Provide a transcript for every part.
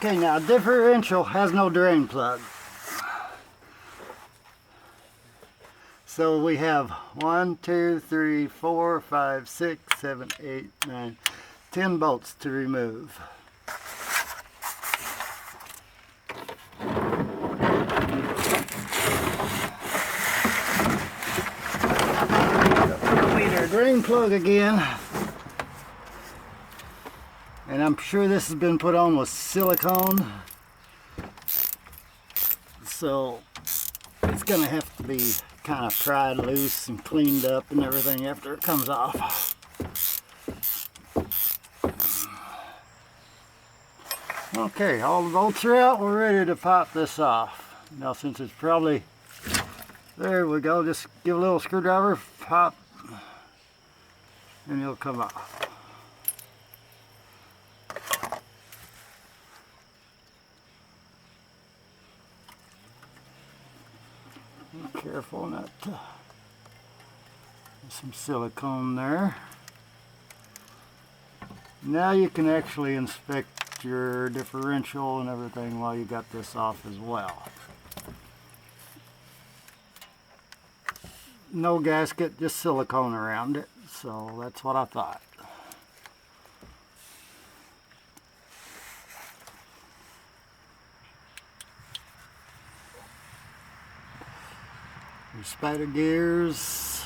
Okay, now differential has no drain plug. So we have 1, 2, 3, 4, 5, 6, 7, 8, 9, 10 bolts to remove. Need our drain plug again. And I'm sure this has been put on with silicone. So it's going to have to be kind of pried loose and cleaned up and everything after it comes off. Okay, all the bolts are out. We're ready to pop this off. Now since it's probably, there we go, just give a little screwdriver, pop, and it'll come off. Be careful not to, there's some silicone there. Now you can actually inspect your differential and everything while you got this off as well. No gasket, just silicone around it, so that's what I thought. Your spider gears.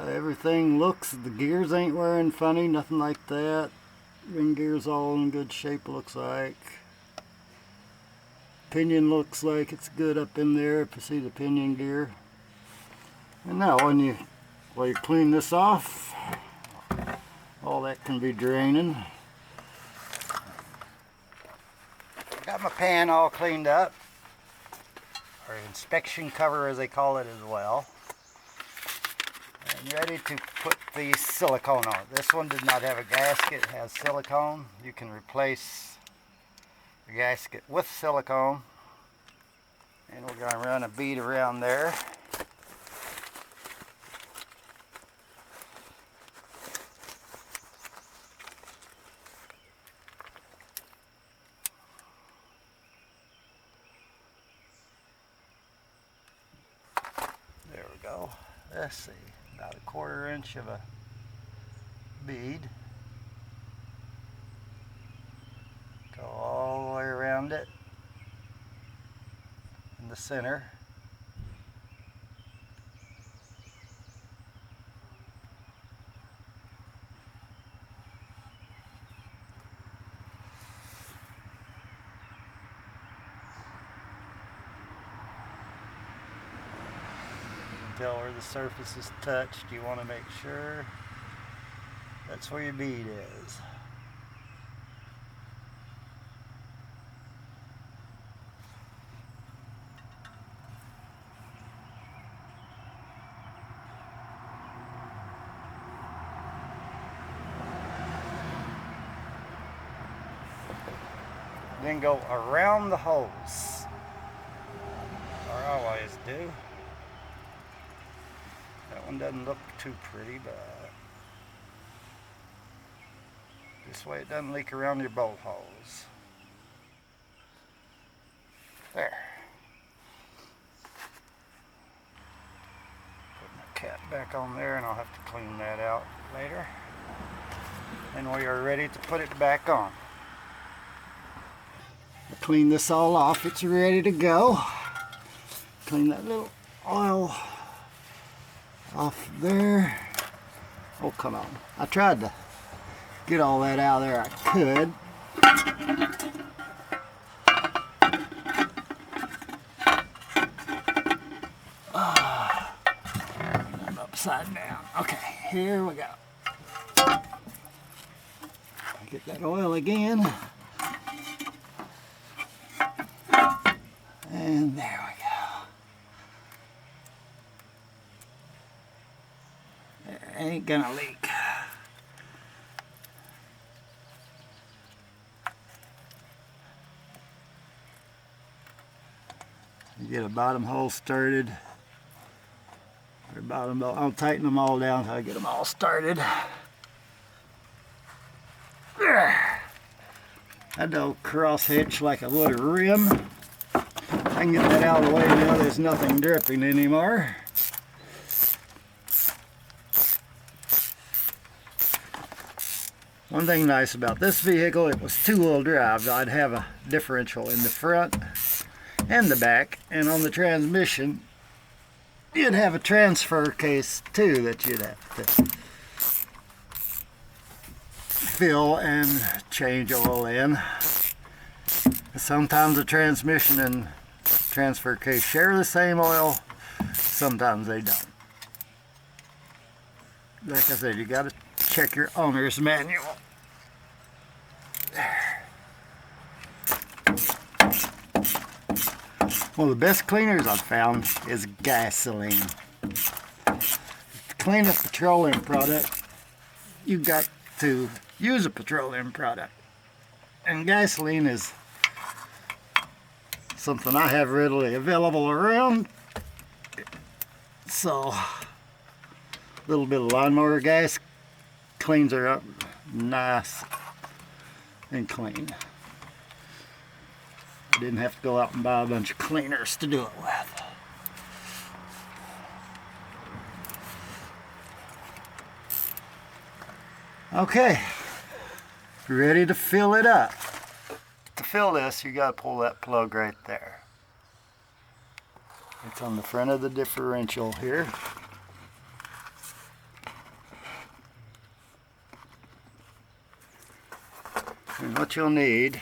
Everything looks, the gears ain't wearing funny, nothing like that. Ring gears all in good shape, looks like. Pinion looks like it's good up in there, if you see the pinion gear. And now when you clean this off, all that can be draining. Got my pan all cleaned up, or inspection cover as they call it as well. And ready to put the silicone on. This one did not have a gasket, it has silicone. You can replace the gasket with silicone. And we're going to run a bead around there. There we go. Let's see. About a 1/4 inch of a bead. Go all the way around it in the center. Tell where the surface is touched. You want to make sure that's where your bead is. Then go around the holes, or I always do. That one doesn't look too pretty, but this way it doesn't leak around your bolt holes. There. Put my cap back on there, and I'll have to clean that out later. And we are ready to put it back on. Clean this all off, it's ready to go. Clean that little oil off there. Oh, come on. I tried to get all that out of there. I could. I'm upside down. Okay, here we go. Get that oil again. And there we go. It ain't gonna leak. You get a bottom hole started. Or bottom hole. I'll tighten them all down until I get them all started. There. had to cross hitch like I would a rim. I can get that out of the way now. There's nothing dripping anymore. One thing nice about this vehicle, it was two-wheel drive. I'd have a differential in the front and the back, and on the transmission you'd have a transfer case too that you'd have to fill and change oil in. Sometimes the transmission and transfer case share the same oil, sometimes they don't. Like I said, you got to check your owner's manual. There. One of the best cleaners I've found is gasoline. To clean a petroleum product, you've got to use a petroleum product. And gasoline is something I have readily available around. So, a little bit of lawnmower gas cleans her up nice and clean. I didn't have to go out and buy a bunch of cleaners to do it with. Okay, ready to fill it up. To fill this, you got to pull that plug right there. It's on the front of the differential here. And what you'll need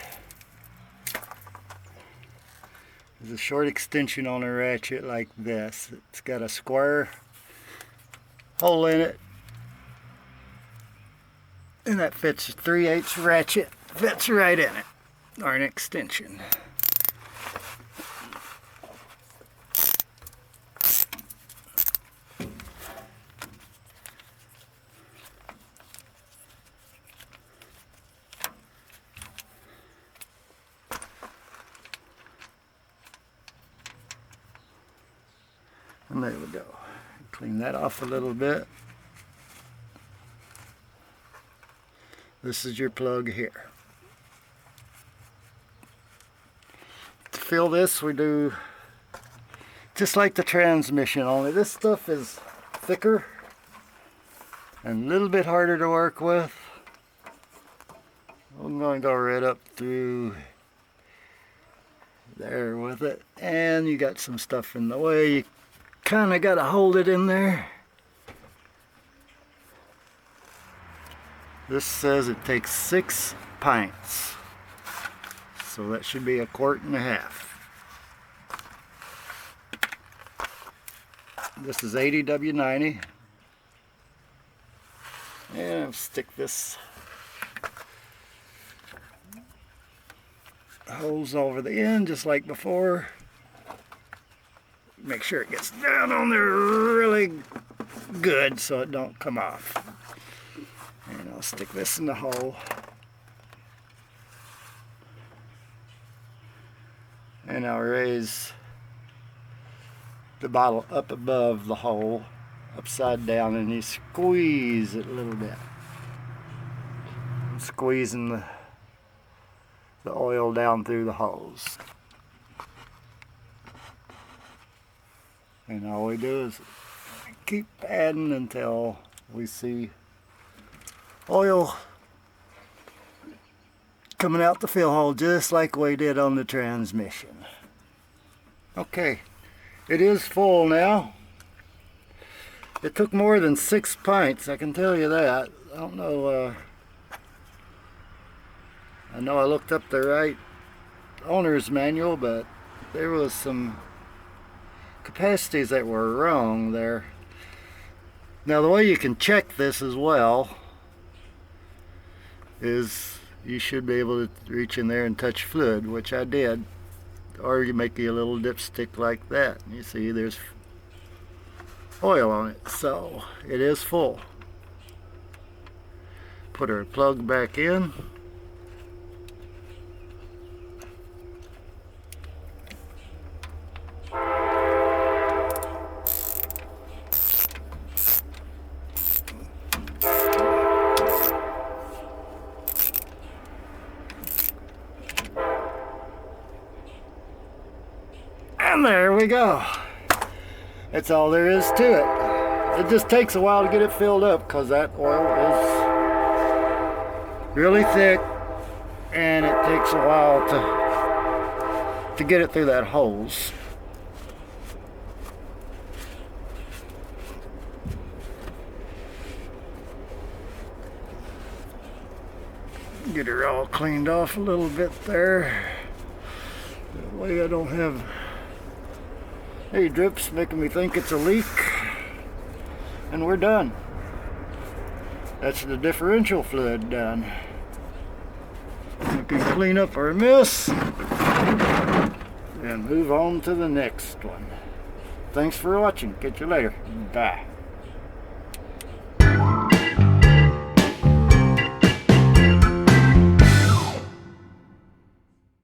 is a short extension on a ratchet like this. It's got a square hole in it, and that fits a 3/8 ratchet, fits right in it, or an extension. And there we go. Clean that off a little bit. This is your plug here. To fill this, we do just like the transmission, only this stuff is thicker and a little bit harder to work with. I'm going to go right up through there with it, and you got some stuff in the way. You kind of got to hold it in there. This says it takes 6 pints, so that should be 1.5 quarts. This is 80 W90, and I'll stick this hose over the end just like before. Make sure it gets down on there really good so it don't come off. And I'll stick this in the hole. And I'll raise the bottle up above the hole, upside down, and you squeeze it a little bit. I'm squeezing the oil down through the hose. And all we do is keep adding until we see oil coming out the fill hole just like we did on the transmission. Okay, it is full now. It took more than 6 pints, I can tell you that. I don't know, I know I looked up the right owner's manual, but there was some capacities that were wrong there. Now the way you can check this as well is you should be able to reach in there and touch fluid, which I did, or you make you a little dipstick like that. You see there's oil on it, so it is full. Put our plug back in. And there we go. That's all there is to it. It just takes a while to get it filled up because that oil is really thick and it takes a while to get it through that hose. Get her all cleaned off a little bit there. That way I don't have any drips making me think it's a leak. And we're done. That's the differential fluid done. We can clean up our mess and move on to the next one. Thanks for watching. Catch you later. Bye.